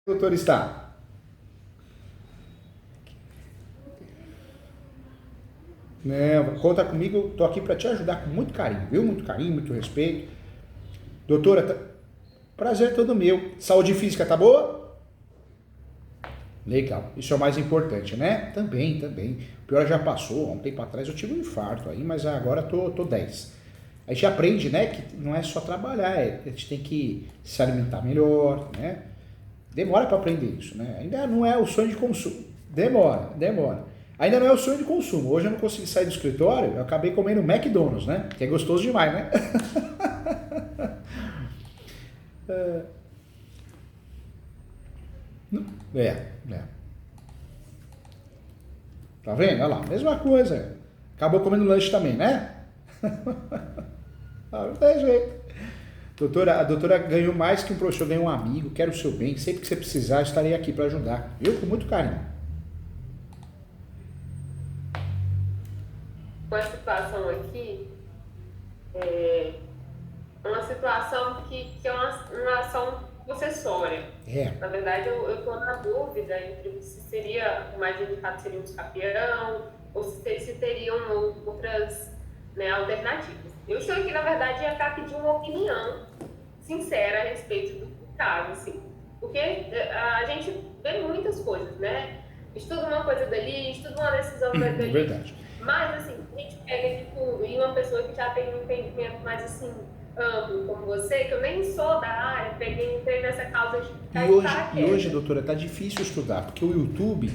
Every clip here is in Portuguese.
Doutor está? Não, conta comigo, tô aqui para te ajudar com muito carinho, viu? Muito carinho, muito respeito. Doutora, prazer todo meu. Saúde física tá boa? Legal, isso é o mais importante, né? Também. O pior já passou, há um tempo atrás eu tive um infarto aí, mas agora tô 10. A gente aprende, né, que não é só trabalhar, a gente tem que se alimentar melhor, né? Demora para aprender isso, né? Ainda não é o sonho de consumo. Demora. Ainda não é o sonho de consumo. Hoje eu não consegui sair do escritório, eu acabei comendo McDonald's, né? Que é gostoso demais, né? É. Tá vendo? Olha lá, mesma coisa. Acabou comendo lanche também, né? Não tem jeito. Doutora, a doutora ganhou mais que um professor, ganhou um amigo, quero o seu bem. Sempre que você precisar, eu estarei aqui para ajudar. Viu? Com muito carinho. Com a situação aqui, é uma situação que é uma ação possessória. É. Na verdade, eu estou na dúvida entre se seria, o mais indicado seria um escapião, ou se teriam outras, né, alternativas. Eu estou aqui, na verdade, para pedir uma opinião sincera a respeito do caso, assim, porque a gente vê muitas coisas, né? Estuda uma coisa dali, estuda uma decisão dali, Verdade. mas, assim, a gente pega de tudo, e uma pessoa que já tem um entendimento mais, assim, amplo como você, que eu nem sou da área, entrei nessa causa de E hoje, doutora, tá difícil estudar, porque o YouTube,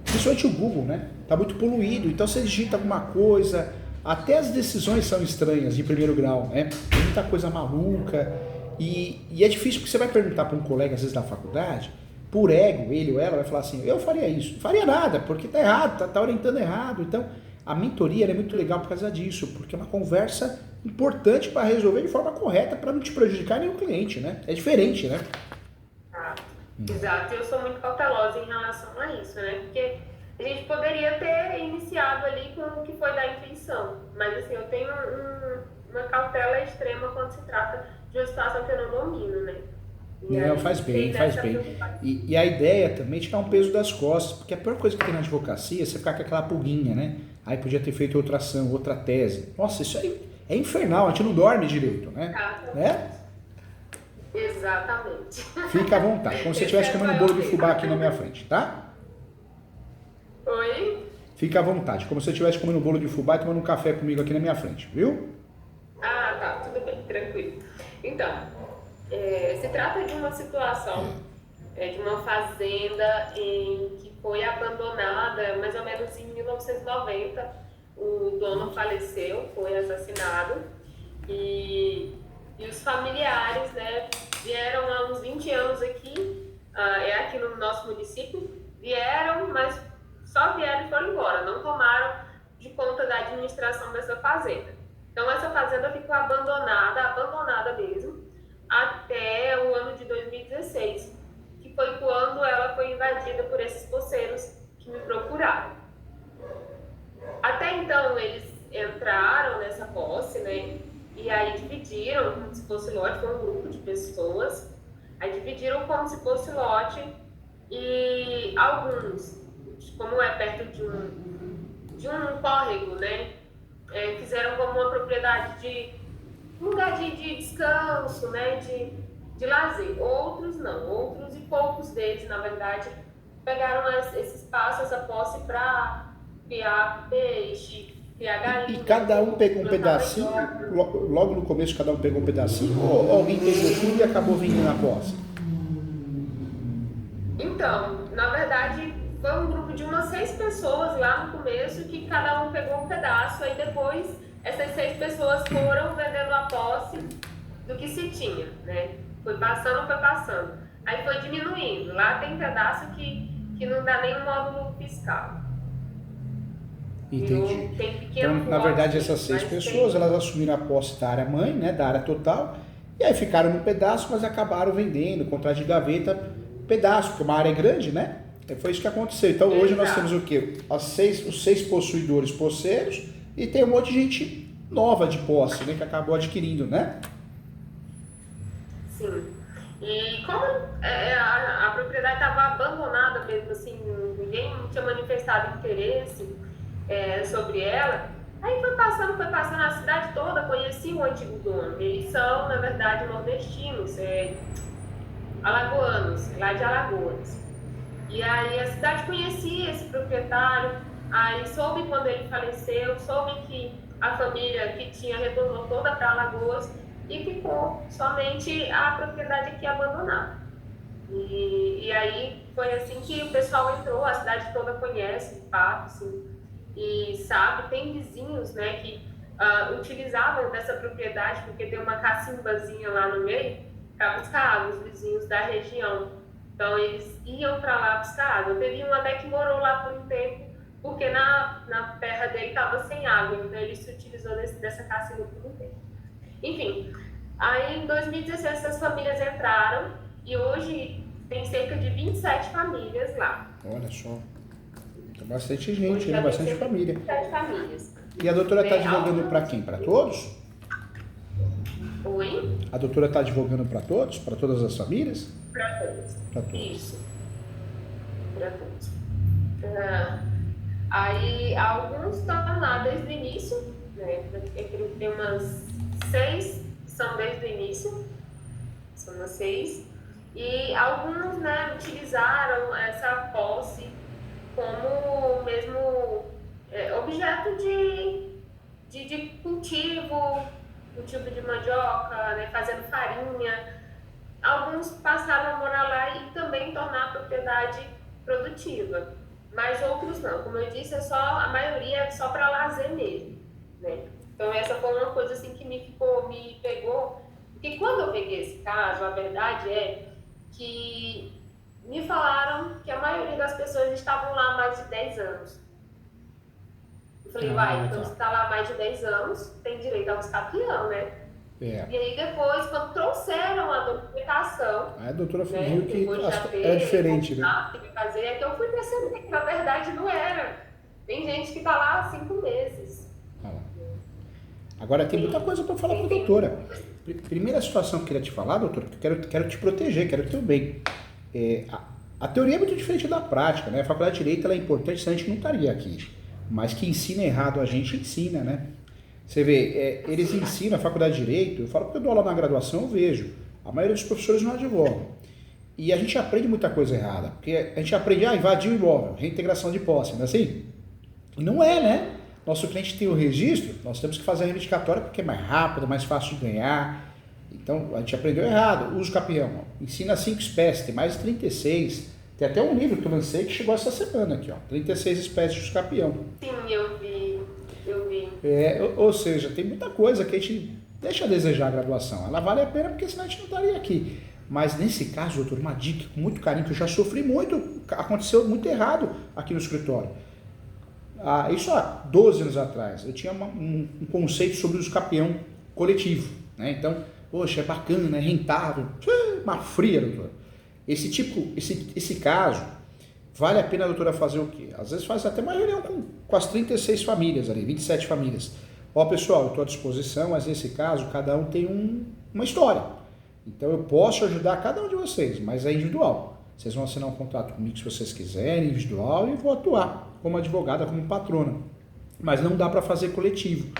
principalmente o Google, né? Tá muito poluído, então você digita alguma coisa, até as decisões são estranhas de primeiro grau, né? Tem muita coisa maluca, e é difícil porque você vai perguntar para um colega, às vezes da faculdade, por ego, ele ou ela vai falar assim, eu faria isso, não faria nada, porque tá errado, tá orientando errado. Então, a mentoria é muito legal por causa disso, porque é uma conversa importante para resolver de forma correta, para não te prejudicar nem o cliente, né? É diferente, né? Exato, eu sou muito cautelosa em relação a isso, né? Porque a gente poderia ter iniciado ali com o que foi da intenção, mas assim, eu tenho uma cautela extrema quando se trata de uma situação que eu não domino, né? Não, faz bem. E a ideia também é tirar um peso das costas, porque a pior coisa que tem na advocacia é você ficar com aquela pulguinha, né? Aí podia ter feito outra ação, outra tese. Nossa, isso aí é infernal, a gente não dorme direito, né? Exatamente. Fica à vontade, como se você estivesse comendo um bolo de fubá aqui na minha frente, tá? Oi? Fica à vontade, como se você estivesse comendo um bolo de fubá e tomando um café comigo aqui na minha frente, viu? Ah, tá, tudo bem, tranquilo. Então, se trata de uma situação de uma fazenda que foi abandonada mais ou menos em 1990. O dono faleceu, foi assassinado e os familiares, né, vieram há uns 20 anos aqui, aqui no nosso município, vieram, mas só vieram e foram embora, não tomaram de conta da administração dessa fazenda. Então essa fazenda ficou abandonada mesmo, até o ano de 2016, que foi quando ela foi invadida por esses poceiros que me procuraram. Até então eles entraram nessa posse, né? E aí dividiram como se fosse lote, foi um grupo de pessoas. Aí dividiram como se fosse lote e alguns, como é perto de um córrego, né? Fizeram como uma propriedade de lugar de descanso, né? De lazer. Outros não, outros e poucos deles, na verdade, pegaram esse espaço, essa posse para criar peixe, criar galinha. E cada um pegou um pedacinho, logo no começo cada um pegou um pedacinho, ou alguém pegou tudo e acabou vendendo a posse? Então, na verdade, foi um grupo de umas 6 pessoas lá no começo que cada um pegou um pedaço, aí depois essas 6 pessoas foram vendendo a posse do que se tinha, né? Foi passando. Aí foi diminuindo. Lá tem pedaço que não dá nem um módulo fiscal. Entendi. Tem Então, na verdade, essas 6 pessoas, elas assumiram a posse da área mãe, né, da área total, e aí ficaram no pedaço, mas acabaram vendendo, contrato de gaveta, pedaço, porque uma área é grande, né? Foi isso que aconteceu. Então, hoje nós temos o quê? Os 6 possuidores posseiros e tem um monte de gente nova de posse, né, que acabou adquirindo, né? Sim. E como a propriedade manifestado interesse sobre ela. Aí foi passando a cidade toda, conheci o antigo dono. Eles são, na verdade, nordestinos, alagoanos, lá de Alagoas. E aí a cidade conhecia esse proprietário, aí soube quando ele faleceu, soube que a família que tinha retornou toda para Alagoas e ficou somente a propriedade aqui abandonada. E aí foi assim que o pessoal entrou, a cidade toda conhece, de fato, assim, e sabe, tem vizinhos, né, que utilizavam dessa propriedade, porque tem uma cacimbazinha lá no meio, para buscar água, os vizinhos da região. Então eles iam para lá buscar água. Teve um até que morou lá por um tempo, porque na terra dele estava sem água, então ele se utilizou dessa cacimba por um tempo. Enfim, aí em 2016 essas famílias entraram e hoje tem cerca de 27 famílias lá. Olha só, tem bastante gente, né? Bastante família. 27 famílias. E a doutora está divulgando para quem? Para todos? Oi? A doutora está divulgando para todos? Para todas as famílias? Para todos. Para todos. Isso. Para todos. Aí alguns estão lá desde o início, né? Tem umas 6 que são desde o início, são umas 6, e alguns, né, utilizaram essa posse como mesmo objeto de cultivo de mandioca, né, fazendo farinha. Alguns passaram a morar lá e também tornar a propriedade produtiva, mas outros não. Como eu disse, a maioria é só para lazer mesmo, né? Então essa foi uma coisa assim que me pegou, porque quando eu peguei esse caso, a verdade é que me falaram que a maioria das pessoas estavam lá há mais de 10 anos. Eu falei, então se está lá há mais de 10 anos, tem direito a um escapião, né? E aí depois, quando trouxeram a documentação, a doutora viu, né, que é diferente, né? Que fazer, é que eu fui perceber que na verdade não era. Tem gente que está lá há 5 meses. Agora tem muita coisa para falar para a doutora. Primeira situação que eu queria te falar, doutora, que eu quero te proteger, quero o teu bem. A teoria é muito diferente da prática, né? A faculdade de Direito ela é importante, senão a gente não estaria aqui. Mas que ensina errado a gente ensina, né? Você vê, eles ensinam a faculdade de Direito, eu falo porque eu dou aula na graduação, eu vejo. A maioria dos professores não advogam. E a gente aprende muita coisa errada. Porque a gente aprende, invadir o imóvel, reintegração de posse, não é assim? Não é, né? Nosso cliente tem o registro, nós temos que fazer a reivindicatória porque é mais rápido, mais fácil de ganhar. Então, a gente aprendeu errado. Uso capião, ensina 5 espécies, tem mais de 36. Tem até um livro que eu lancei que chegou essa semana aqui, 36 espécies de uso capião. Sim, eu vi. Ou seja, tem muita coisa que a gente deixa a desejar a graduação. Ela vale a pena porque senão a gente não estaria aqui. Mas nesse caso, doutor, uma dica com muito carinho, que eu já sofri muito, aconteceu muito errado aqui no escritório. Isso há 12 anos atrás, eu tinha um conceito sobre o uso capião coletivo, né? Então, poxa, é bacana, é rentável, uma fria, doutor. Esse caso, vale a pena a doutora fazer o quê? Às vezes faz até uma reunião com as 36 famílias ali, 27 famílias. Pessoal, eu estou à disposição, mas nesse caso, cada um tem uma história. Então eu posso ajudar cada um de vocês, mas é individual. Vocês vão assinar um contrato comigo se vocês quiserem, individual, e vou atuar como advogada, como patrona. Mas não dá para fazer coletivo.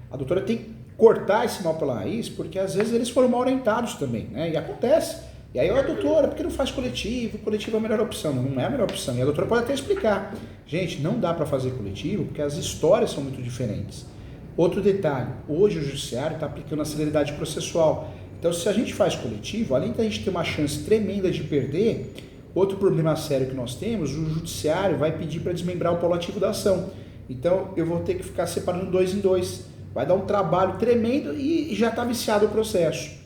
A doutora tem que cortar esse mal pela raiz, porque às vezes eles foram mal orientados também, né? E acontece. E aí, doutora, por que não faz coletivo? O coletivo é a melhor opção. Não é a melhor opção. E a doutora pode até explicar. Gente, não dá para fazer coletivo porque as histórias são muito diferentes. Outro detalhe, hoje o judiciário está aplicando a celeridade processual. Então, se a gente faz coletivo, além da gente ter uma chance tremenda de perder, outro problema sério que nós temos, o judiciário vai pedir para desmembrar o polo ativo da ação. Então, eu vou ter que ficar separando 2 em 2. Vai dar um trabalho tremendo e já está viciado o processo.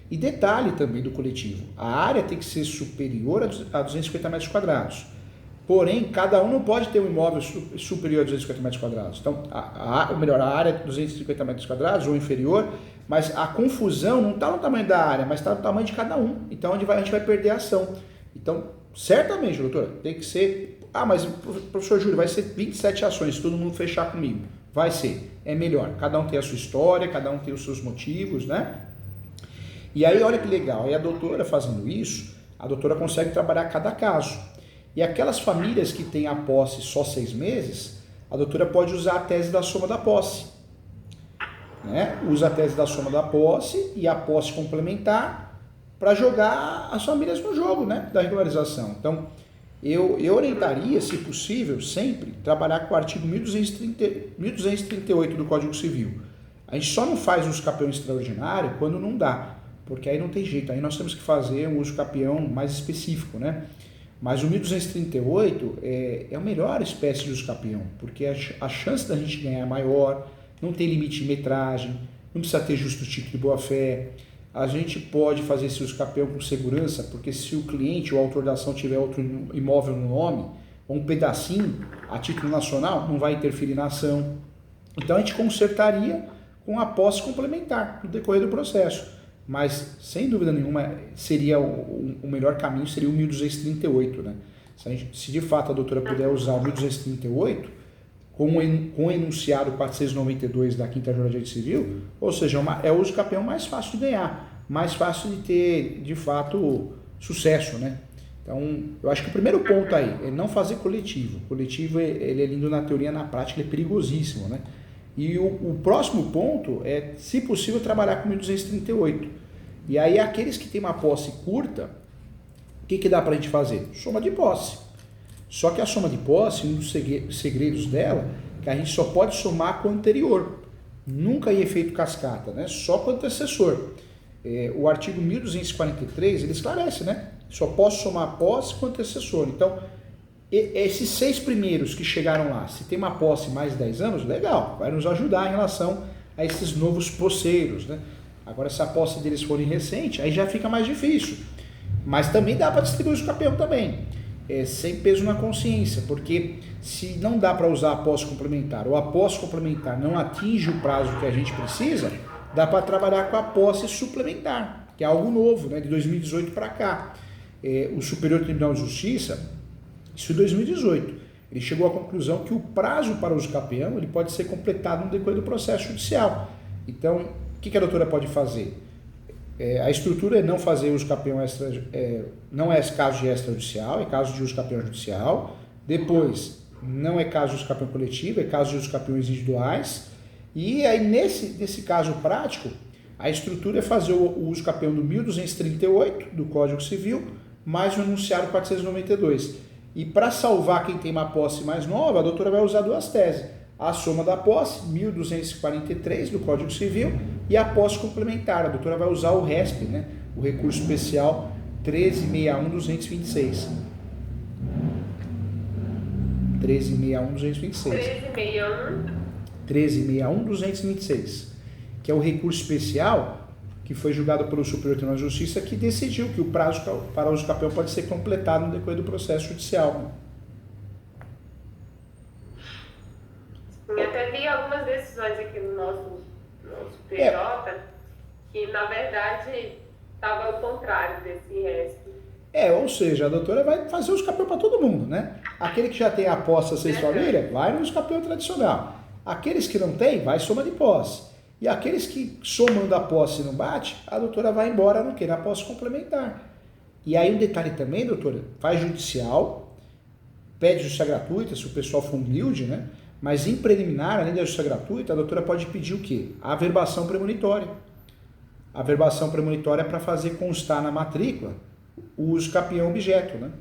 E detalhe também do coletivo, a área tem que ser superior a 250 metros quadrados. Porém, cada um não pode ter um imóvel superior a 250 metros quadrados. Então, a área é 250 metros quadrados ou inferior, mas a confusão não está no tamanho da área, mas está no tamanho de cada um. Então, a gente vai perder a ação. Então, certamente, doutor, tem que ser... mas professor Júlio, vai ser 27 ações se todo mundo fechar comigo. Vai ser. É melhor. Cada um tem a sua história, cada um tem os seus motivos, né? E aí, olha que legal. Aí a doutora fazendo isso, a doutora consegue trabalhar cada caso. E aquelas famílias que têm a posse só 6 meses, a doutora pode usar a tese da soma da posse. Né? Usa a tese da soma da posse e a posse complementar para jogar as famílias no jogo, né? Da regularização. Então, eu orientaria, se possível, sempre trabalhar com o artigo 1238 do Código Civil. A gente só não faz uso capião extraordinário quando não dá, porque aí não tem jeito, aí nós temos que fazer um uso capião mais específico, né? Mas o 1238 é a melhor espécie de uso capião, porque a chance da gente ganhar é maior, não tem limite de metragem, não precisa ter justo título de boa-fé, a gente pode fazer esse uso capião com segurança, porque se o cliente ou o autor da ação tiver outro imóvel no nome, ou um pedacinho a título nacional, não vai interferir na ação. Então a gente consertaria com a posse complementar no decorrer do processo. Mas, sem dúvida nenhuma, seria o melhor caminho seria o 1238. Né? Se de fato a doutora puder usar o 1238, com o enunciado 492 da 5ª Jornada de Direito Civil, ou seja, é o uso capião mais fácil de ganhar, mais fácil de ter, de fato, sucesso. Né? Então, eu acho que o primeiro ponto aí é não fazer coletivo. O coletivo ele é lindo na teoria, na prática ele é perigosíssimo. Né? E o próximo ponto é, se possível, trabalhar com 1238. E aí, aqueles que têm uma posse curta, o que dá para a gente fazer? Soma de posse. Só que a soma de posse, um dos segredos dela, é que a gente só pode somar com o anterior. Nunca em efeito cascata, né? Só com o antecessor. O artigo 1243, ele esclarece, né? Só posso somar a posse com o antecessor. Então, esses 6 primeiros que chegaram lá, se tem uma posse mais de 10 anos, legal, vai nos ajudar em relação a esses novos posseiros, né? Agora, se a posse deles forem recente, aí já fica mais difícil. Mas também dá para distribuir os capião também, sem peso na consciência, porque se não dá para usar a posse complementar ou a posse complementar não atinge o prazo que a gente precisa, dá para trabalhar com a posse suplementar, que é algo novo, né, de 2018 para cá. O Superior Tribunal de Justiça, isso em 2018, ele chegou à conclusão que o prazo para o uso capião ele pode ser completado no decorrer do processo judicial. Então, o que a doutora pode fazer? A estrutura é não fazer uso capião não é caso de extrajudicial, é caso de uso capião judicial. Depois, não é caso de uso capião coletivo, é caso de uso capiões individuais. E aí, nesse caso prático, a estrutura é fazer o uso capião do 1238 do Código Civil, mais o enunciado 492. E para salvar quem tem uma posse mais nova, a doutora vai usar 2 teses. A soma da posse, 1243 do Código Civil, e a posse complementar. A doutora vai usar o RESP, né? O recurso especial 1361-226. 1361-226. 1361-226. Que é o recurso especial que foi julgado pelo Superior Tribunal de Justiça, que decidiu que o prazo para uso capião pode ser completado no decorrer do processo judicial. Eu até vi algumas decisões aqui no nosso PJ que, na verdade, estava ao contrário desse resto. Ou seja, a doutora vai fazer os capião para todo mundo, né? Aquele que já tem a posse a 6 famílias, vai no capião tradicional. Aqueles que não tem, vai soma de posse. E aqueles que somando a posse não bate, a doutora vai embora no que? Na posse complementar. E aí um detalhe também, doutora, faz judicial, pede justiça gratuita, se o pessoal for humilde, né? Mas em preliminar, além da justiça gratuita, a doutora pode pedir o quê? A averbação premonitória. A averbação premonitória é para fazer constar na matrícula o uso capião objeto, né?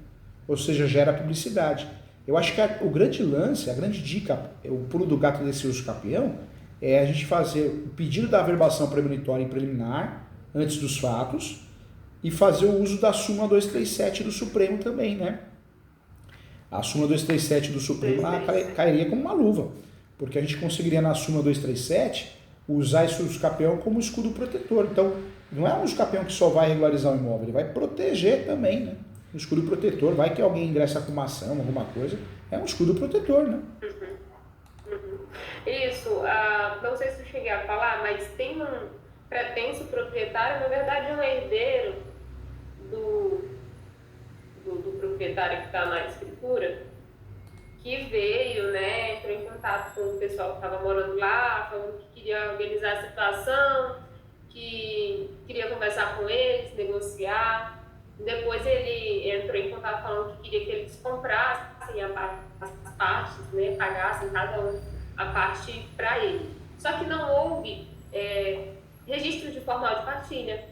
Ou seja, gera publicidade. Eu acho que o grande lance, a grande dica, o pulo do gato desse uso capião, é a gente fazer o pedido da averbação premonitória em preliminar, antes dos fatos, e fazer o uso da súmula 237 do Supremo também, né? A súmula 237 do Supremo cairia como uma luva, porque a gente conseguiria na súmula 237 usar esse uso capião como escudo protetor. Então, não é um uso capião que só vai regularizar o imóvel, ele vai proteger também, né? Um escudo protetor, vai que alguém ingressa com uma ação, alguma coisa, é um escudo protetor, né? Isso, não sei se eu cheguei a falar, mas tem um pretenso proprietário, na verdade um herdeiro do proprietário que está na escritura, que veio, né, entrou em contato com o pessoal que estava morando lá, falando que queria organizar a situação, que queria conversar com eles, negociar. Depois ele entrou em contato falando que queria que eles comprassem reparassem as partes, né, pagassem cada um a parte para ele. Só que não houve registro de formal de partilha.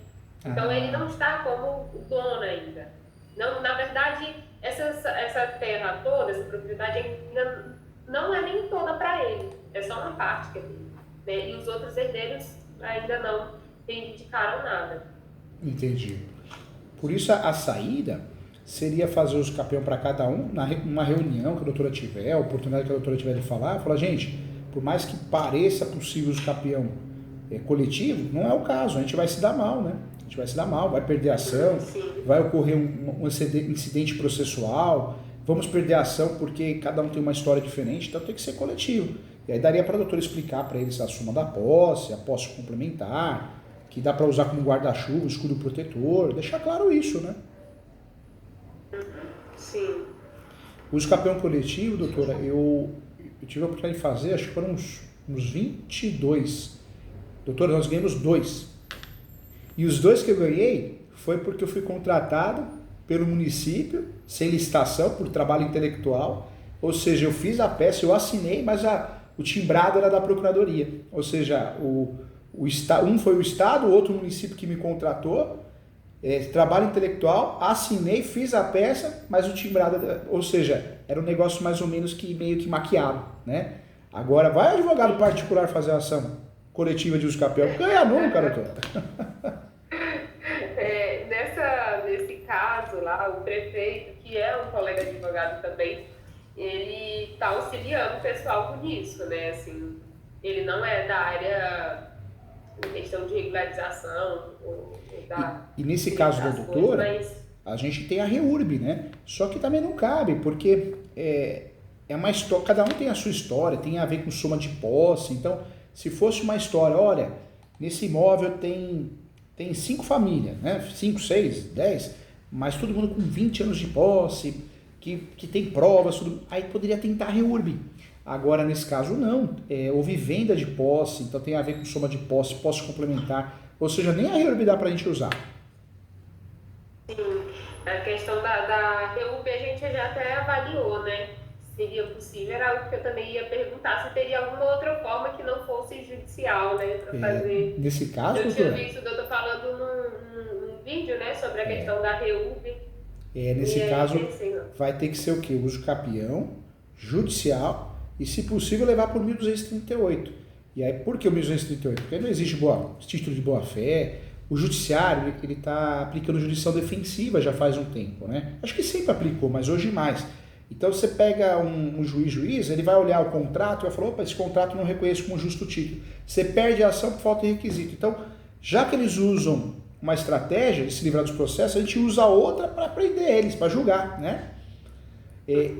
Então ele não está como dono ainda. Não, na verdade, essa terra toda, essa propriedade ainda não é nem toda para ele, é só uma parte que é dele, né? E os outros herdeiros ainda não reivindicaram nada. Entendi. Por isso a saída seria fazer os capião para cada um, numa reunião que a doutora tiver, a oportunidade que a doutora tiver de falar, gente, por mais que pareça possível os capião coletivo, não é o caso, a gente vai se dar mal, né? A gente vai se dar mal, vai perder a ação, vai ocorrer um incidente processual, vamos perder a ação porque cada um tem uma história diferente, então tem que ser coletivo. E aí daria para a doutora explicar para eles a soma da posse, a posse complementar, que dá para usar como guarda-chuva, escudo protetor, deixar claro isso, né? Sim. O capião coletivo, doutora, eu tive a oportunidade de fazer, acho que foram uns 22. Doutora, nós ganhamos 2. E os 2 que eu ganhei foi porque eu fui contratado pelo município, sem licitação, por trabalho intelectual. Ou seja, eu fiz a peça, eu assinei, mas o timbrado era da procuradoria. Ou seja, um foi o Estado, o outro o município que me contratou, trabalho intelectual, assinei, fiz a peça, mas o timbrado, ou seja, era um negócio mais ou menos que meio que maquiado, né? Agora, vai advogado particular fazer a ação coletiva de uso capião, ganha nunca, doutora. Nesse caso lá, o prefeito, que é um colega advogado também, ele está auxiliando o pessoal com isso, né? Assim, ele não é da área de questão de regularização. E nesse caso da doutora, a gente tem a REURB, né? Só que também não cabe, porque é uma história, cada um tem a sua história, tem a ver com soma de posse. Então, se fosse uma história, olha, nesse imóvel tem 5 famílias, né? 5, 6, 10, mas todo mundo com 20 anos de posse, que tem provas, tudo, aí poderia tentar a REURB. Agora, nesse caso, não. Houve venda de posse, então tem a ver com soma de posse complementar. Ou seja, nem a REURB dá pra gente usar. Sim, a questão da REURB a gente já até avaliou, né? Seria possível, era algo que eu também ia perguntar, se teria alguma outra forma que não fosse judicial, né, para fazer. Nesse caso, eu tinha visto o doutor falando num vídeo, né, sobre a questão da REURB. Nesse caso, vai ter que ser o quê? Uso capião, judicial e, se possível, levar por 1238. E aí, por que o 1238? Porque não existe título de boa-fé. O judiciário, ele está aplicando jurisdição defensiva já faz um tempo, né? Acho que sempre aplicou, mas hoje mais. Então você pega um juiz, ele vai olhar o contrato e vai falar, opa, esse contrato não reconheço como justo título. Você perde a ação por falta de requisito. Então, já que eles usam uma estratégia de se livrar dos processos, a gente usa outra para prender eles, para julgar, né?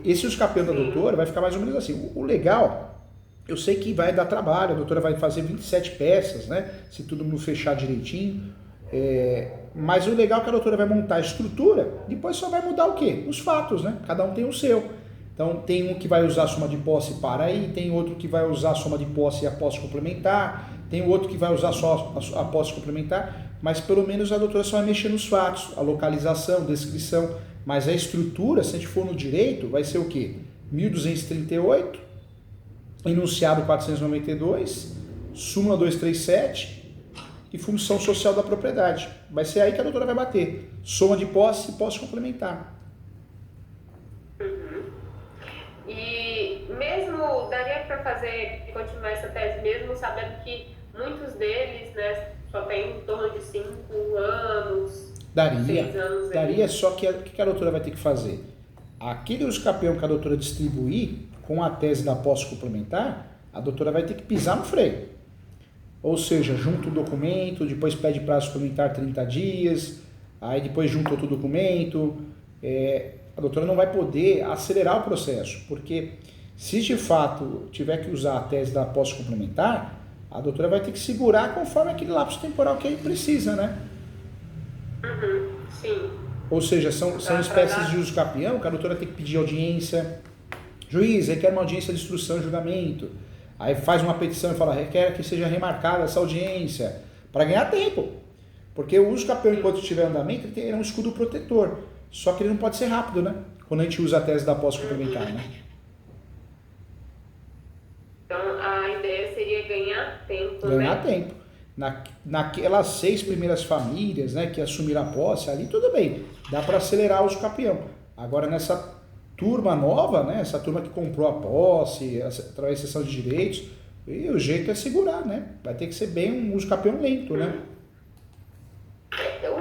Esse usucapião da doutora vai ficar mais ou menos assim. O legal, eu sei que vai dar trabalho, a doutora vai fazer 27 peças, né? Se todo mundo fechar direitinho. Mas o legal é que a doutora vai montar a estrutura, depois só vai mudar o quê? Os fatos, né? Cada um tem o seu. Então tem um que vai usar a soma de posse para aí, tem outro que vai usar a soma de posse e a posse complementar, tem outro que vai usar só a posse complementar, mas pelo menos a doutora só vai mexer nos fatos, a localização, descrição, mas a estrutura, se a gente for no direito, vai ser o quê? 1238, enunciado 492, súmula 237, e função social da propriedade. Vai ser aí que a doutora vai bater. Soma de posse e posse complementar. E mesmo, daria para continuar essa tese, mesmo sabendo que muitos deles, né, só tem em torno de 5 anos, 6 anos. Daria, só que o que a doutora vai ter que fazer? Aquele usucapião que a doutora distribuir com a tese da posse complementar, a doutora vai ter que pisar no freio. Ou seja, junta o documento, depois pede prazo suplementar 30 dias, aí depois junta outro documento. A doutora não vai poder acelerar o processo, porque se de fato tiver que usar a tese da posse complementar, a doutora vai ter que segurar conforme aquele lapso temporal que ele precisa, né? Sim. Ou seja, são espécies de uso capião que a doutora tem que pedir audiência. Juiz, requer uma audiência de instrução e julgamento. Aí faz uma petição e fala, requer que seja remarcada essa audiência, para ganhar tempo. Porque o uso capião, enquanto estiver em andamento, ele é um escudo protetor. Só que ele não pode ser rápido, né? quando a gente usa a tese da posse complementar, né? Então, a ideia seria ganhar tempo, Ganhar né? tempo. Naquelas 6 primeiras famílias, né, que assumiram a posse, ali tudo bem, dá para acelerar o uso capião. Agora nessa turma nova, né, essa turma que comprou a posse, através da cessão de direitos, e o jeito é segurar, né? Vai ter que ser bem um uso capião lento, né? O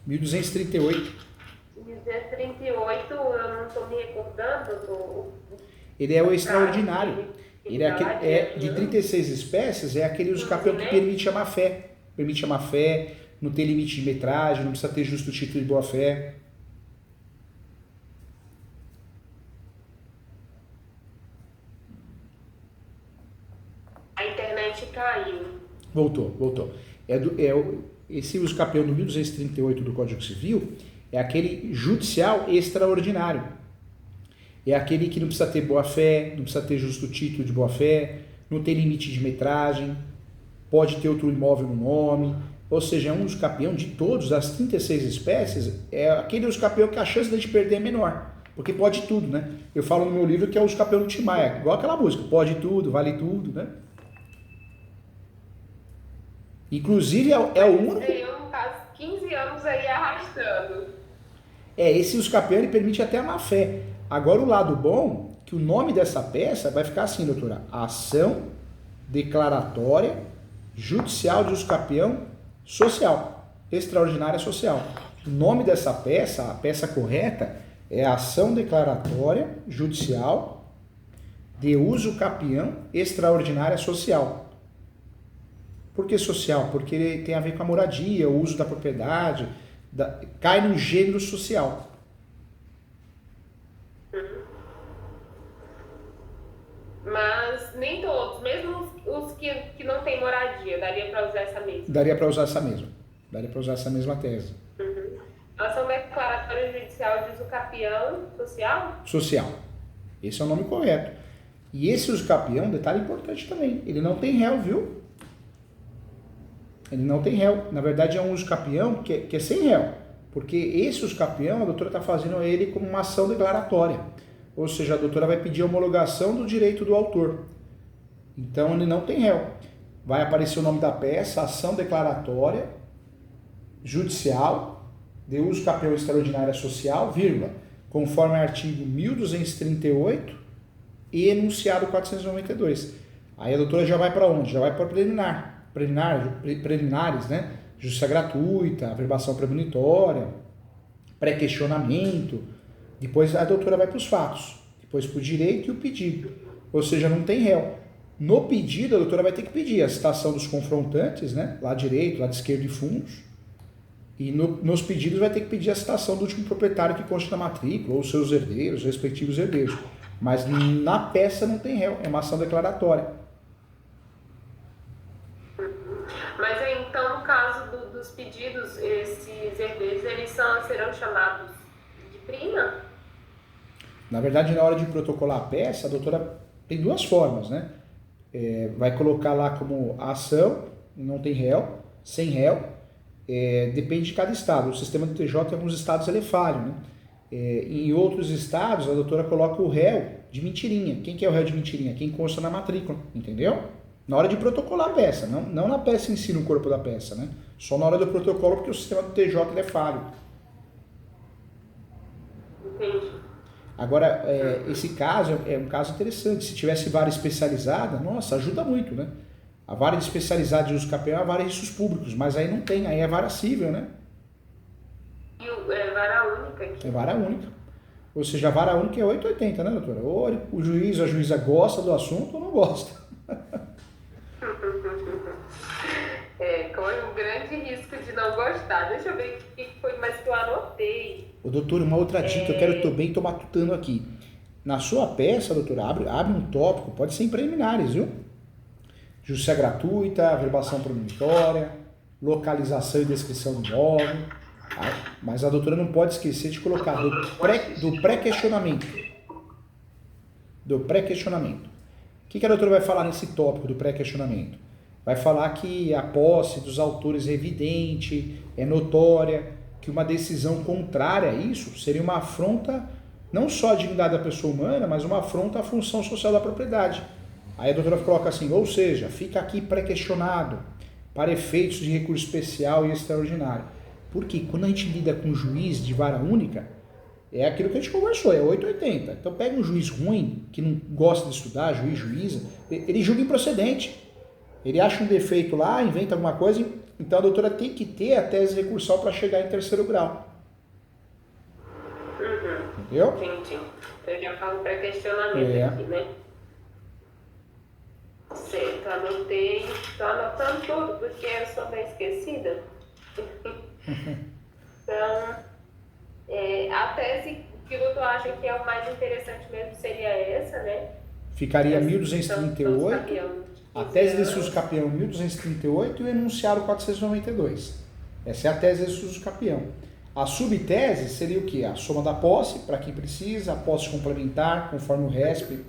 1238. 1238, eu não estou me recordando do... Ele é o extraordinário. Ele é de 36 espécies, é aquele uso capião que permite a má-fé. Permite a má-fé, não tem limite de metragem, não precisa ter justo título de boa-fé. A internet caiu. Voltou. Esse uso capião do 1238 do Código Civil é aquele judicial extraordinário. É aquele que não precisa ter boa-fé, não precisa ter justo título de boa-fé, não tem limite de metragem, pode ter outro imóvel no nome, ou seja, é um uso capião de todos, das 36 espécies, é aquele uso capião que a chance de a gente perder é menor, porque pode tudo, né? Eu falo no meu livro que é o uso capião do Tim Maia, igual aquela música, pode tudo, vale tudo, né? Inclusive é o único... Eu, no caso, 15 anos aí arrastando. Esse uso capião ele permite até a má-fé. Agora o lado bom, que o nome dessa peça vai ficar assim, doutora, ação declaratória judicial de uso capião social, extraordinária social. O nome dessa peça, a peça correta, é ação declaratória judicial de uso capião extraordinária social. Por que social? Porque ele tem a ver com a moradia, o uso da propriedade, cai no gênero social. Mas nem todos, mesmo os que não têm moradia, daria para usar essa mesma? Daria para usar essa mesma tese. Ação declaratória judicial de uso capião social? Social. Esse é o nome correto. E esse uso capião, detalhe importante também, ele não tem réu, viu? Ele não tem réu. Na verdade é um uso capião que é sem réu. Porque esse uso capião, a doutora está fazendo ele como uma ação declaratória. Ou seja, a doutora vai pedir a homologação do direito do autor. Então ele não tem réu. Vai aparecer o nome da peça, ação declaratória, judicial, de uso capião extraordinária social, vírgula, conforme artigo 1238 e enunciado 492. Aí a doutora já vai para onde? Já vai para preliminares, né? Justiça gratuita, averbação premonitória, pré-questionamento. Depois a doutora vai para os fatos, depois para o direito e o pedido. Ou seja, não tem réu. No pedido, a doutora vai ter que pedir a citação dos confrontantes, né? Lado direito, lado esquerdo e fundos. E nos pedidos vai ter que pedir a citação do último proprietário que consta na matrícula, ou seus herdeiros, respectivos herdeiros. Mas na peça não tem réu, é uma ação declaratória. Mas aí, então, no caso dos pedidos, esses herdeiros, eles serão chamados de prima? Na verdade, na hora de protocolar a peça, a doutora tem duas formas, né? Vai colocar lá como ação, não tem réu, sem réu, depende de cada estado. O sistema do TJ, em alguns estados, ele é falho, né? Em outros estados, a doutora coloca o réu de mentirinha. Quem que é o réu de mentirinha? Quem consta na matrícula, entendeu? Na hora de protocolar a peça, não na peça em si, no corpo da peça, né? Só na hora do protocolo, porque o sistema do TJ ele é falho. Entendi. Agora, esse caso é um caso interessante. Se tivesse vara especializada, nossa, ajuda muito, né? A vara especializada de uso capião é a vara de riscos públicos, mas aí não tem, aí é vara cível, né? E vara única aqui? É vara única. Ou seja, a vara única é 880, né, doutora? Ou o juiz, a juíza gosta do assunto ou não gosta. Corre um grande risco de não gostar. Deixa eu ver o que foi mais que eu anotei. Ô, doutor, uma outra dica, eu quero também tomar tutano aqui. Na sua peça, doutora, abre um tópico, pode ser em preliminares, viu? Justiça gratuita, averbação premonitória, localização e descrição do imóvel. Tá? Mas a doutora não pode esquecer de colocar do pré-questionamento. Do pré-questionamento. O que a doutora vai falar nesse tópico do pré-questionamento? Vai falar que a posse dos autores é evidente, é notória, que uma decisão contrária a isso seria uma afronta não só à dignidade da pessoa humana, mas uma afronta à função social da propriedade. Aí a doutora coloca assim, ou seja, fica aqui pré-questionado para efeitos de recurso especial e extraordinário. Porque quando a gente lida com um juiz de vara única, é aquilo que a gente conversou, é 880. Então pega um juiz ruim, que não gosta de estudar, juíza, ele julga improcedente. Ele acha um defeito lá, inventa alguma coisa, então a doutora tem que ter a tese recursal para chegar em terceiro grau. Entendeu? Entendi. Eu já falo pré-questionamento aqui, né? Certo, anotei. Estou anotando tudo, porque eu sou bem esquecida. Então, a tese que o doutor acha que é o mais interessante mesmo seria essa, né? Ficaria 1238, a tese de uso capião 1238 e o enunciado 492. Essa é a tese de uso capião. A subtese seria o quê? A soma da posse, para quem precisa, a posse complementar, conforme o RESP,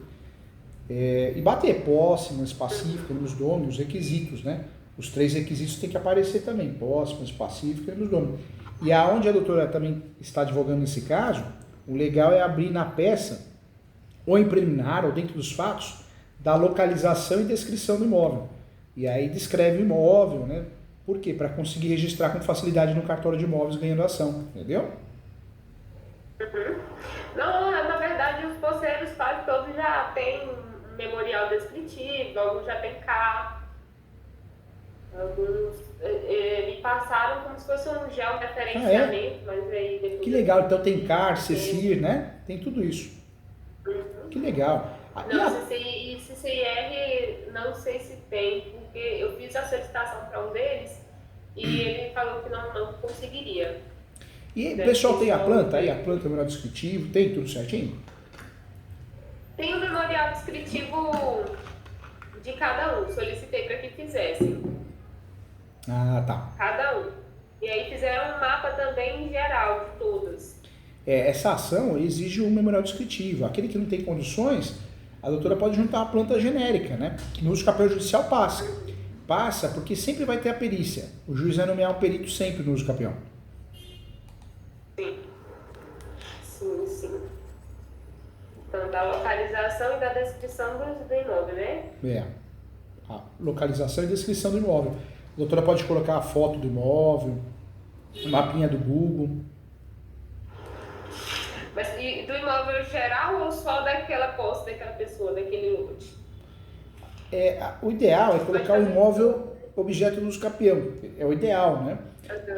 e bater posse, mas pacífica, nos domínios, os requisitos, né? Os 3 requisitos têm que aparecer também, posse, mas pacífica e nos domínios. E aonde a doutora também está advogando nesse caso, o legal é abrir na peça, ou em preliminar, ou dentro dos fatos, da localização e descrição do imóvel. E aí descreve o imóvel, né? Por quê? Para conseguir registrar com facilidade no cartório de imóveis ganhando ação, entendeu? Não, na verdade os posseiros quase todos já têm memorial descritivo, alguns já tem cá, alguns me passaram como se fosse um georreferenciamento, mas aí depois... Que legal, então tem CAR, CECIR, né? Tem tudo isso. Que legal. Não, CCIR não sei se tem, porque eu fiz a solicitação para um deles e ele falou que não conseguiria. E o pessoal tem a planta aí, a planta memorial descritivo, tem tudo certinho? Tem o memorial descritivo de cada um, solicitei para que fizessem. Ah, tá. Cada um. E aí fizeram um mapa também em geral de todas. Essa ação exige um memorial descritivo. Aquele que não tem condições, a doutora pode juntar uma planta genérica, né? No uso capião judicial passa. Passa porque sempre vai ter a perícia. O juiz vai nomear um perito sempre no uso capião. Sim. Então, da localização e da descrição do imóvel, né? A localização e descrição do imóvel. A doutora pode colocar a foto do imóvel, o mapinha do Google. Mas e do imóvel geral ou só daquela posse, daquela pessoa, daquele lote? O ideal é colocar o imóvel objeto do uso capião. É o ideal, né?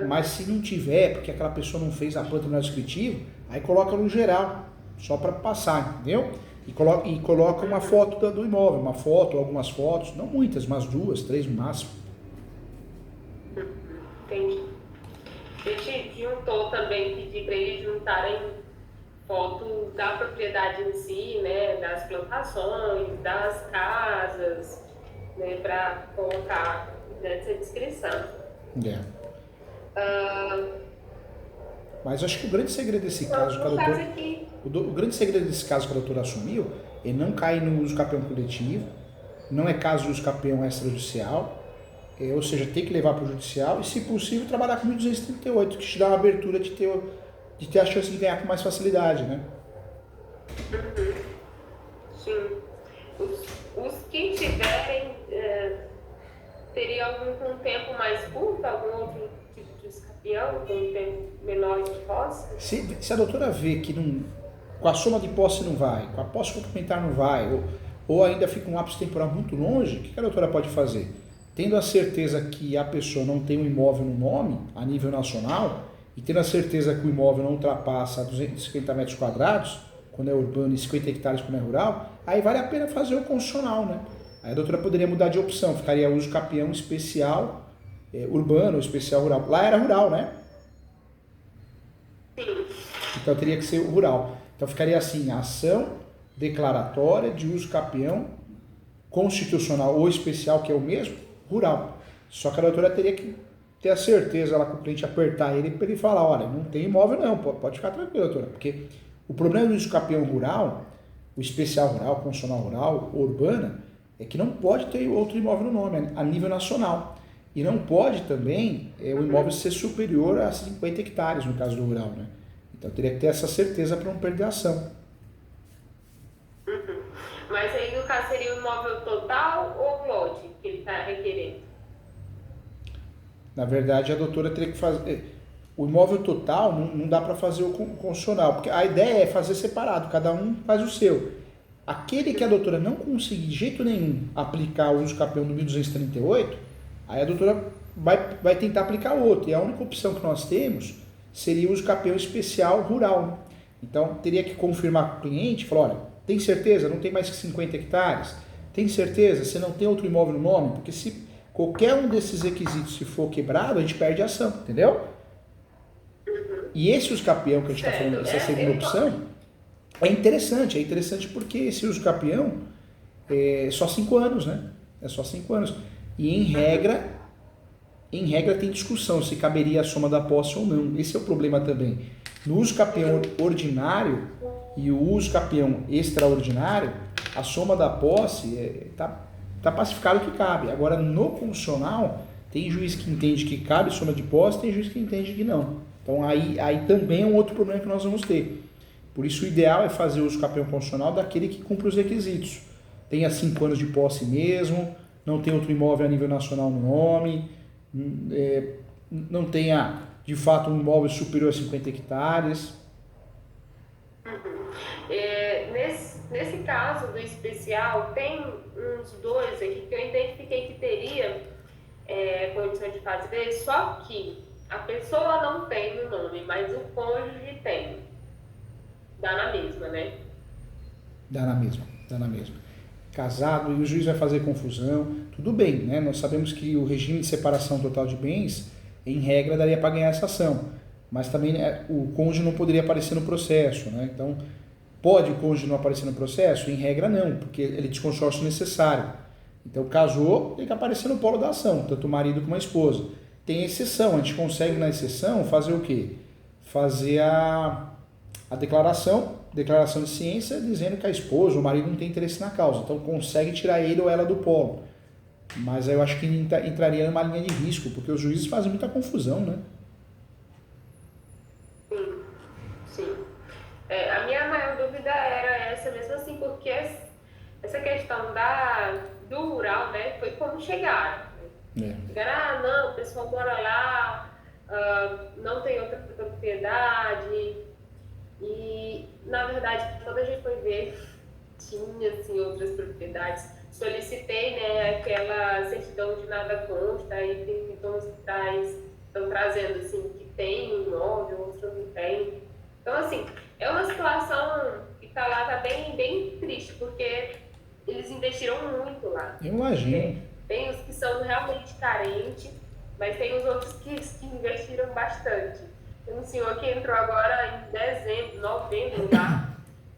Mas se não tiver, porque aquela pessoa não fez a planta no descritivo, aí coloca no geral, só para passar, entendeu? E coloca uma foto do imóvel, uma foto, algumas fotos, não muitas, mas 2, 3 no máximo. Entendi. A gente juntou também, pedi para eles juntarem foto da propriedade em si, né, das plantações, das casas, né, para colocar nessa descrição. Mas acho que o grande segredo desse caso que a doutora, o grande segredo desse caso que a doutora assumiu é não cair no uso capião coletivo, não é caso de uso capião extrajudicial, ou seja, tem que levar para o judicial e, se possível, trabalhar com 1238, que te dá uma abertura de ter a chance de ganhar com mais facilidade, né? Sim. Os que tiverem, teria algum com um tempo mais curto, algum outro tipo de escapião, com um tempo menor de posse? Se a doutora vê que com a soma de posse não vai, com a posse complementar não vai, ou ainda fica um lapso temporal muito longe, o que a doutora pode fazer? Tendo a certeza que a pessoa não tem um imóvel no nome, a nível nacional, e tendo a certeza que o imóvel não ultrapassa 250 metros quadrados, quando é urbano, e 50 hectares quando é rural, aí vale a pena fazer o constitucional, né? Aí a doutora poderia mudar de opção, ficaria uso capião especial urbano ou especial rural. Lá era rural, né? Sim. Então teria que ser o rural. Então ficaria assim, ação declaratória de uso capião constitucional ou especial, que é o mesmo, rural. Só que a doutora teria que ter a certeza lá com o cliente, apertar ele para ele falar, olha, não tem imóvel não, pode ficar tranquilo, doutora, porque o problema do uso capião rural, o especial rural, constitucional rural, urbana, é que não pode ter outro imóvel no nome, a nível nacional. E não pode também o imóvel ser superior a 50 hectares, no caso do rural, né? Então teria que ter essa certeza para não perder a ação. Uhum. Mas aí, no caso, seria o imóvel total ou o lote que ele está requerendo? Na verdade, a doutora teria que fazer... O imóvel total não dá para fazer o constitucional, porque a ideia é fazer separado, cada um faz o seu. Aquele que a doutora não conseguir de jeito nenhum aplicar o uso capião do 1238, aí a doutora vai tentar aplicar outro. E a única opção que nós temos seria o uso capião especial rural. Então, teria que confirmar com o cliente, falar, olha, tem certeza? Não tem mais que 50 hectares? Tem certeza? Você não tem outro imóvel no nome? Porque se qualquer um desses requisitos se for quebrado, a gente perde a ação, entendeu? E esse uso capião que a gente está falando, essa segunda opção, é interessante porque esse uso capião é só 5 anos, né? É só 5 anos. E em regra tem discussão se caberia a soma da posse ou não. Esse é o problema também. No uso capião ordinário e o uso capião extraordinário, a soma da posse tá pacificado que cabe. Agora, no constitucional, tem juiz que entende que cabe soma de posse, tem juiz que entende que não. Então, aí também é um outro problema que nós vamos ter. Por isso, o ideal é fazer o uso capião constitucional daquele que cumpre os requisitos. Tenha 5 anos de posse mesmo, não tem outro imóvel a nível nacional no nome, não tenha, de fato, um imóvel superior a 50 hectares. Nesse caso do especial, tem uns dois aqui que eu identifiquei que teria condição de fazer, só que a pessoa não tem no nome, mas o cônjuge tem. Dá na mesma, né? Dá na mesma. Casado, e o juiz vai fazer confusão, tudo bem, né? Nós sabemos que o regime de separação total de bens, em regra, daria para ganhar essa ação. Mas também o cônjuge não poderia aparecer no processo, né? Então, pode o cônjuge não aparecer no processo? Em regra, não, porque ele é desconsórcio necessário. Então, casou, tem que aparecer no polo da ação, tanto o marido como a esposa. Tem exceção, a gente consegue na exceção fazer o quê? Fazer a declaração de ciência dizendo que a esposa ou o marido não tem interesse na causa. Então consegue tirar ele ou ela do polo. Mas aí eu acho que entraria numa linha de risco, porque os juízes fazem muita confusão, né? Sim. A minha maior dúvida era essa mesmo assim, porque essa questão do rural, né, foi como chegaram. Não, o pessoal mora lá, não tem outra propriedade, e na verdade quando a gente foi ver, tinha assim outras propriedades. Solicitei, né, aquela certidão de nada consta, e tem sintomas que estão trazendo assim que tem um imóvel, outro não tem. Então assim, é uma situação que tá bem, bem triste, porque eles investiram muito lá. Eu imagino. Tem os que são realmente carentes, mas tem os outros que investiram bastante. Tem um senhor que entrou agora em dezembro, novembro lá,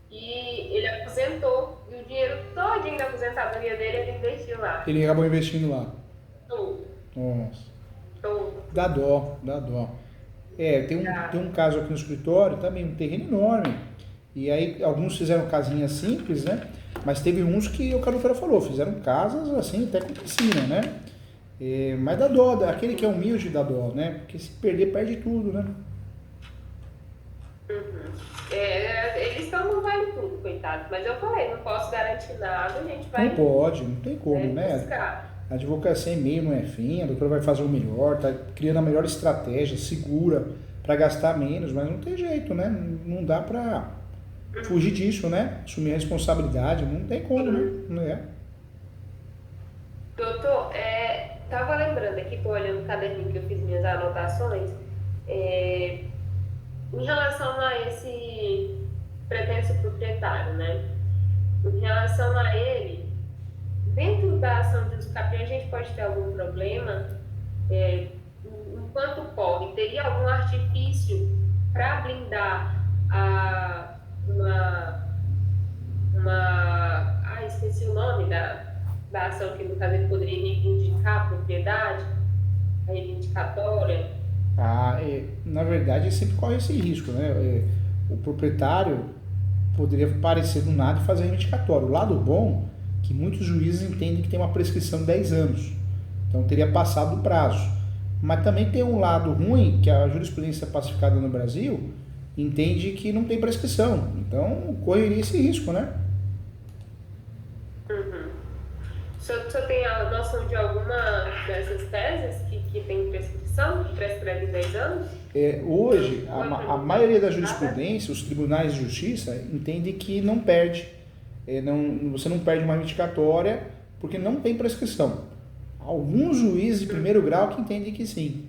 e ele aposentou, e o dinheiro todinho da aposentadoria dele ele investiu lá. Ele acabou investindo lá. Todo. Nossa. Todo. Dá dó. Tem um caso aqui no escritório, também um terreno enorme. E aí alguns fizeram casinhas simples, né? Mas teve uns que o doutora falou, fizeram casas assim, até com piscina, né? Mas dá dó, aquele que é humilde dá dó, né? Porque se perder, perde tudo, né? Eles estão no vale tudo, coitado. Mas eu falei, não posso garantir nada, a gente vai... Não pode, não tem como, né? Buscar. A advocacia é meio, não é fim, a doutora vai fazer o melhor, tá criando a melhor estratégia, segura, para gastar menos, mas não tem jeito, né? Não dá para fugir disso, né? Assumir a responsabilidade, não tem como, né? Não é. Doutor, tava lembrando aqui, tô olhando o caderninho que eu fiz minhas anotações, em relação a esse pretenso proprietário, né? Em relação a ele, dentro da ação de usucapião, a gente pode ter algum problema? Enquanto corre, teria algum artifício para blindar esqueci o nome da ação que no caso ele poderia reivindicar a propriedade, a reivindicatória? Na verdade, sempre corre esse risco, né? O proprietário poderia aparecer do nada e fazer reivindicatório. O lado bom é que muitos juízes entendem que tem uma prescrição de 10 anos. Então teria passado o prazo. Mas também tem um lado ruim, que a jurisprudência pacificada no Brasil entende que não tem prescrição. Então correria esse risco, né? Uhum. O senhor tem a noção de alguma dessas teses que tem prescrição, que prescreve 10 anos? Hoje, a maioria da jurisprudência, os tribunais de justiça, entende que não perde. Você não perde uma mitigatória porque não tem prescrição. Alguns juízes de primeiro grau que entendem que sim.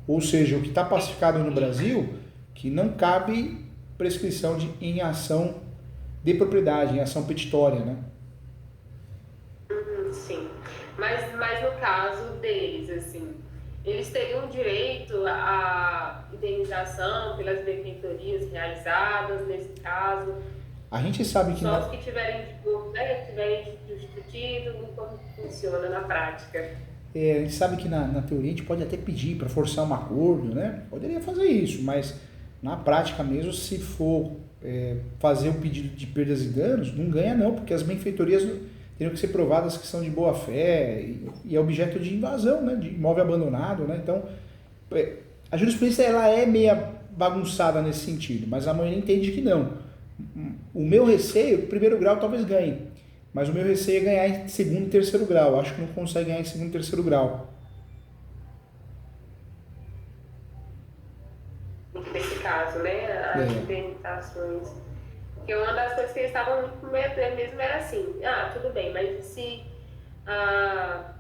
Ou seja, o que está pacificado no Brasil, que não cabe prescrição em ação de propriedade, em ação petitória, né? Sim. Mas no caso deles, assim, eles teriam direito à indenização pelas benfeitorias realizadas, nesse caso? A gente sabe que... Só os que tiverem justo título, como funciona na prática? A gente sabe que na teoria a gente pode até pedir para forçar um acordo, né? Poderia fazer isso, mas na prática mesmo, se for fazer o pedido de perdas e danos, não ganha não, porque as benfeitorias teriam que ser provadas que são de boa fé e é objeto de invasão, né? De imóvel abandonado, né? Então, a jurisprudência ela é meia bagunçada nesse sentido, mas a maioria entende que não. O meu receio, primeiro grau talvez ganhe, mas o meu receio é ganhar em segundo e terceiro grau. Acho que não consegue ganhar em segundo e terceiro grau. Nesse caso, né? As indenizações. Porque uma das coisas que eles estavam muito com medo mesmo era assim, tudo bem, mas se a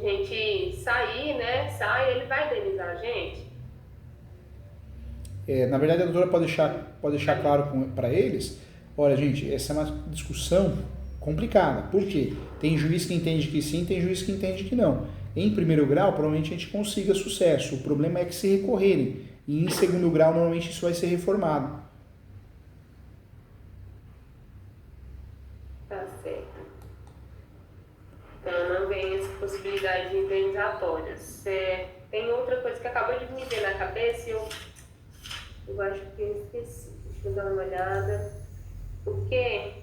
gente sair, né? Ele vai indenizar a gente? Na verdade, a doutora pode deixar claro para eles, olha, gente, essa é uma discussão complicada. Por quê? Tem juiz que entende que sim, tem juiz que entende que não. Em primeiro grau, provavelmente a gente consiga sucesso. O problema é que se recorrerem. E em segundo grau, normalmente isso vai ser reformado. Tá certo. Então, não vem essa possibilidade de indenizatórias. Tem outra coisa que acabou de me ver na cabeça e eu acho que eu esqueci. Deixa eu dar uma olhada. Porque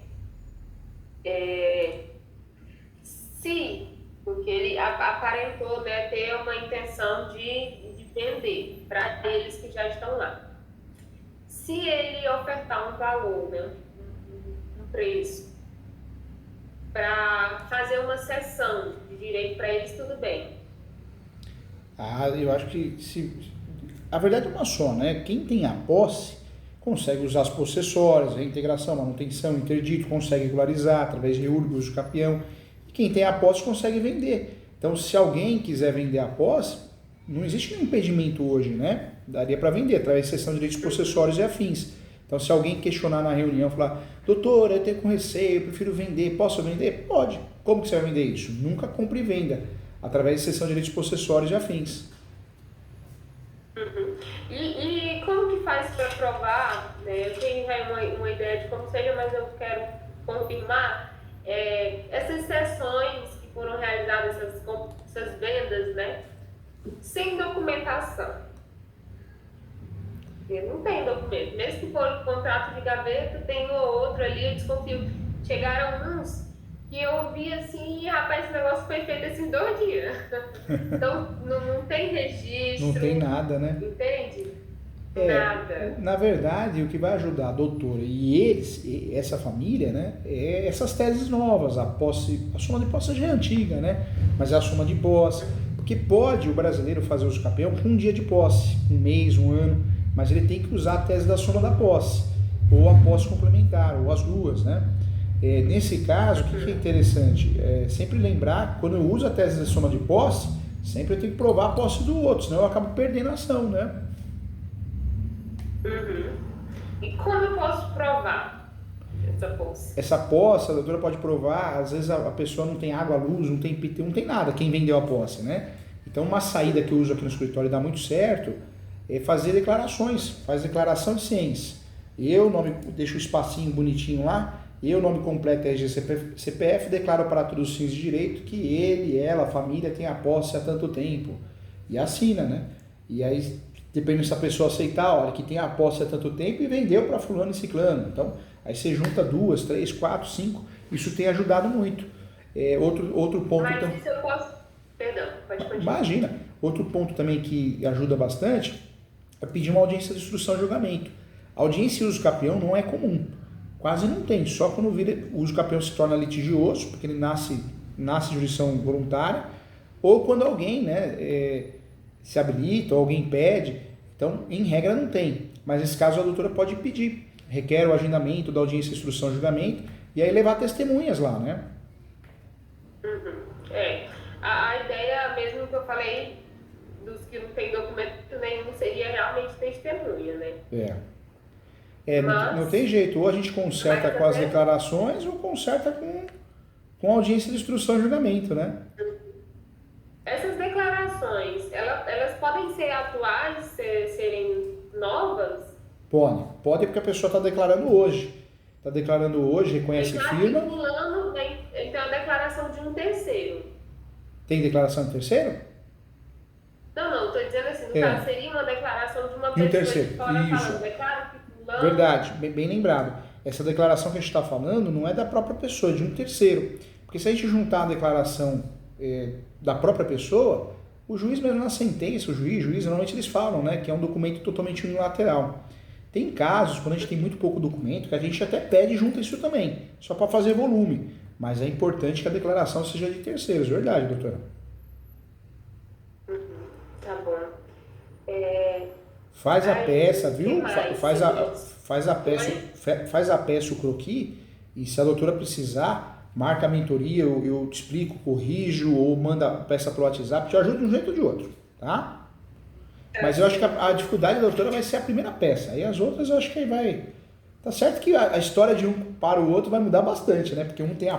porque ele aparentou, né, ter uma intenção de vender para eles que já estão lá. Se ele ofertar um valor, né, um preço, para fazer uma cessão de direito para eles, tudo bem. Eu acho que a verdade é uma só, né? Quem tem a posse consegue usar as possessórias, a integração, manutenção, interdito, consegue regularizar através de urbos, de capião. E quem tem a posse consegue vender. Então, se alguém quiser vender a posse, não existe nenhum impedimento hoje, né? Daria para vender através de cessão de direitos possessórios e afins. Então, se alguém questionar na reunião, falar, doutor, eu tenho com receio, eu prefiro vender, posso vender? Pode. Como que você vai vender isso? Nunca compre e venda, através de cessão de direitos possessórios e afins. Uhum. E como que faz para provar, né? Eu tenho já uma ideia de como seja, mas eu quero confirmar essas sessões que foram realizadas, essas vendas, né? Sem documentação. Não tem documento. Mesmo que for um contrato de gaveta, tem um ou outro ali, eu desconfio. Chegaram uns que eu vi assim, rapaz, esse negócio foi feito esses 2 dias. Então, não tem registro. Não tem nada, né? Entende? Nada. Na verdade, o que vai ajudar a doutora e essa família, né, é essas teses novas. A soma de posse já é antiga, né? Mas é a soma de posse. Porque pode o brasileiro fazer uso capião com um dia de posse, um mês, um ano, mas ele tem que usar a tese da soma da posse, ou a posse complementar, ou as duas, né? Nesse caso, o que é interessante? Sempre lembrar, quando eu uso a tese da soma de posse, sempre eu tenho que provar a posse do outro, senão eu acabo perdendo a ação, né? Uhum. E como eu posso provar essa posse? Essa posse, a doutora pode provar, às vezes a pessoa não tem água, luz, não tem PT, não tem nada, quem vendeu a posse, né? Então, uma saída que eu uso aqui no escritório e dá muito certo é fazer declarações, faz declaração de ciência. Deixo o espacinho bonitinho lá, nome completo é RG CPF, declaro para todos os fins de direito que ele, ela, a família tem a posse há tanto tempo. E assina, né? E aí, dependendo se a pessoa aceitar, olha, que tem a posse há tanto tempo e vendeu para fulano e ciclano. Então, aí você junta 2, 3, 4, 5, isso tem ajudado muito. Outro ponto Mas também. isso eu posso. Perdão, pode continuar. Imagina, outro ponto também que ajuda bastante é pedir uma audiência de instrução e julgamento. A audiência e uso capião não é comum, quase não tem, só quando o uso capião se torna litigioso, porque ele nasce em jurisdição voluntária, ou quando alguém, né, se habilita ou alguém pede. Então, em regra, não tem. Mas nesse caso, a doutora pode pedir. Requer o agendamento da audiência, instrução e julgamento e aí levar testemunhas lá, né? A ideia mesmo que eu falei dos que não tem documento nenhum seria realmente testemunha, né? Não tem jeito. Ou a gente conserta com as até- declarações ou conserta com a audiência de instrução e julgamento, né? Essas declarações, elas podem ser atuais, serem novas? Pode porque a pessoa está declarando hoje. Está declarando hoje, reconhece Está firma. vinculando, né, então, a declaração de um terceiro. Tem declaração de terceiro? Não, estou dizendo assim, no caso seria uma declaração de uma De um pessoa terceiro, de fora isso. falando, declaro que fulano... Verdade, bem lembrado. Essa declaração que a gente está falando não é da própria pessoa, é de um terceiro. Porque se a gente juntar a declaração da própria pessoa, o juiz mesmo na sentença, o juiz, normalmente eles falam, né, que é um documento totalmente unilateral. Tem casos, quando a gente tem muito pouco documento, que a gente até pede junto isso também, só para fazer volume. Mas é importante que a declaração seja de terceiros, verdade, doutora? Tá bom. Faz a peça, viu? Que mais? Faz a peça, o croquis, e se a doutora precisar, marca a mentoria, eu te explico, corrijo, ou manda a peça pro WhatsApp, te ajudo de um jeito ou de outro, tá? Mas eu acho que a dificuldade da doutora vai ser a primeira peça, aí as outras eu acho que vai... Tá certo que a história de um para o outro vai mudar bastante, né? Porque um tem a